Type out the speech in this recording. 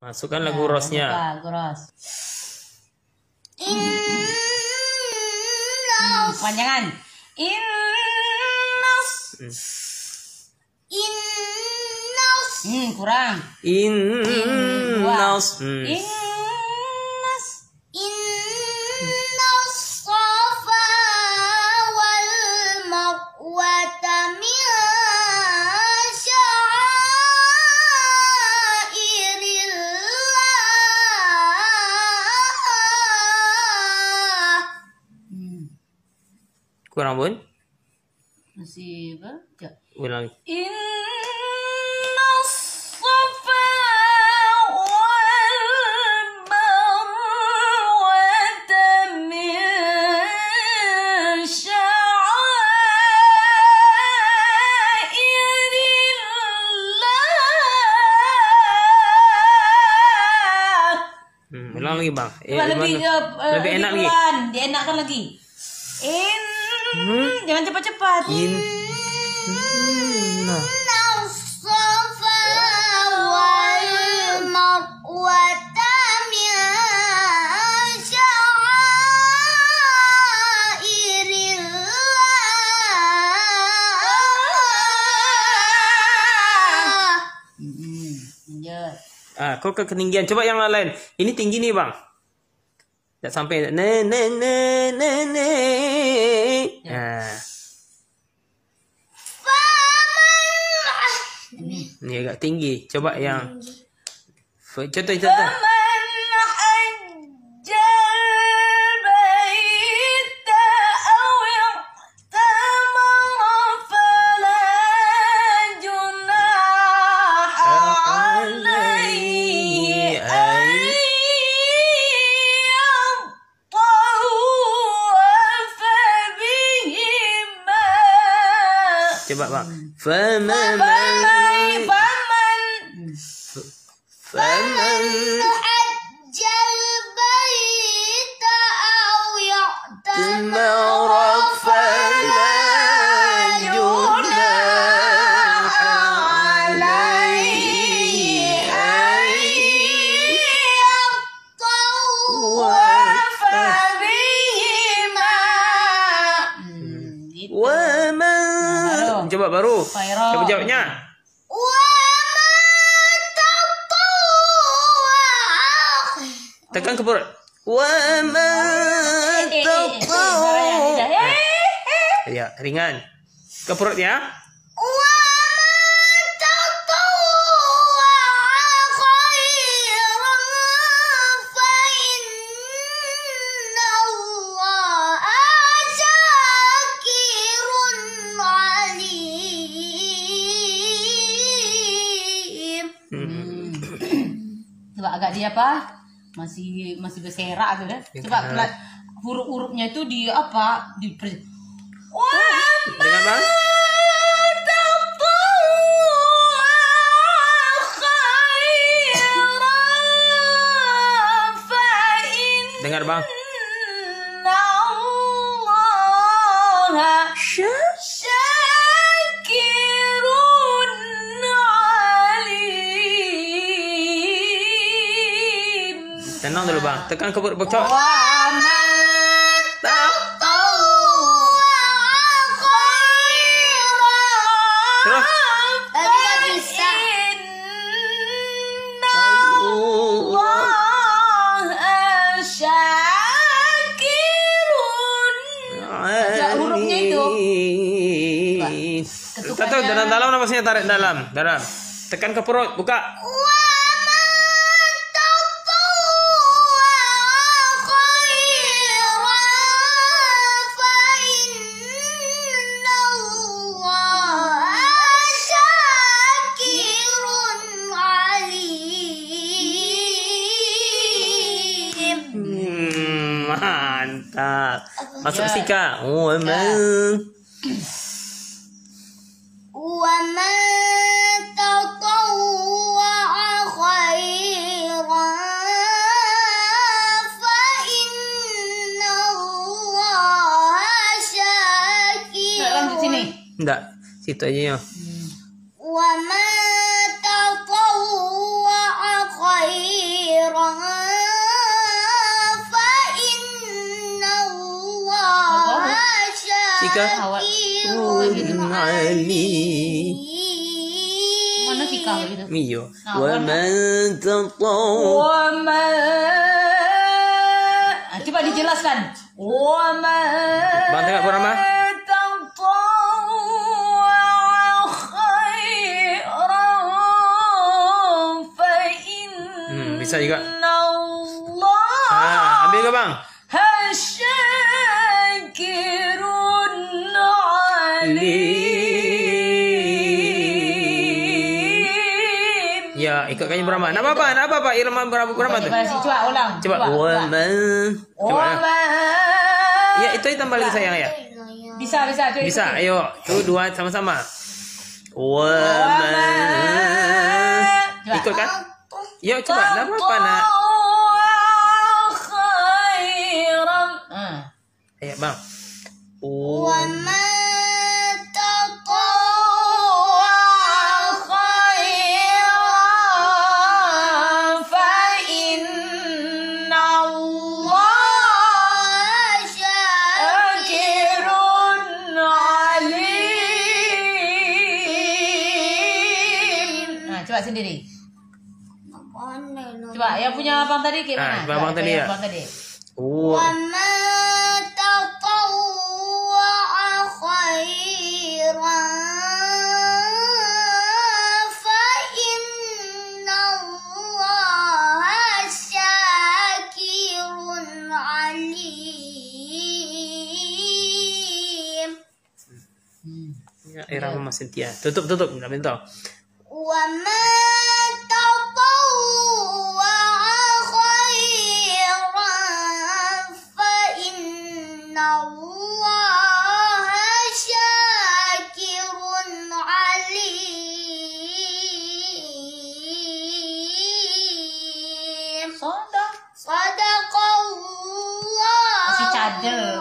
Masukkan lagu rosnya. Ros. Panjangan. Kurang. Innas. Safa wal marwata min sya'airillah. Kurang pun. Masih apa? Ulang. Ulang lagi bang. Lebih enak lagi. Dia enakkan lagi. Jangan cepat-cepat. Safa wal marwata min sya'airillah. Kau ke ketinggian. Coba yang lain. Ini tinggi nih bang. Tak sampai. Ini agak tinggi. Coba yang. Contoh. Coba bang. Faman hajjal baita aw ya'tamara fala junaha alayhi an yattawafa bihima. Coba baru. Coba jawabnya. Tekan ke perut. Ya, ringan. Ke perut ya. Coba agak dia apa? Masih berserak gitu kan. Coba huruf-hurufnya itu di apa? Dengar bang? Dengar bang? Tenang dulu bang, tekan ke perut bocor. Terus. Hurufnya itu. Tahu dalam napasnya, tarik dalam. Tekan ke perut, buka. Mantap. Masuk sika. Lanjut sini. Enggak, situ aja ya. Wa ma tatawwa'a khairan Awal. alim. Mana fikah gitu? Iyo. Nah, Wa man tatawwa. Coba dijelaskan. Bang tengok Rahma. Bisa juga. Ambil ke bang. Ya, ikutkannya Brahma. Nak apa-apa, irama Brahma tu. Coba ulang. Coba. Coba. Ya, itu tambah lagi sayang ya. Bisa. Bisa. Ayo, tu dua sama-sama. Ikutkan. Ya, coba. Nak apa nak? Ayo, bang. Coba sendiri. Coba yang punya abang tadi gimana? Abang tadi ya. Abang tadi. Ya, irama masih Cynthia. Tutup. Nak minta. Sadaqallah. Masih cadel.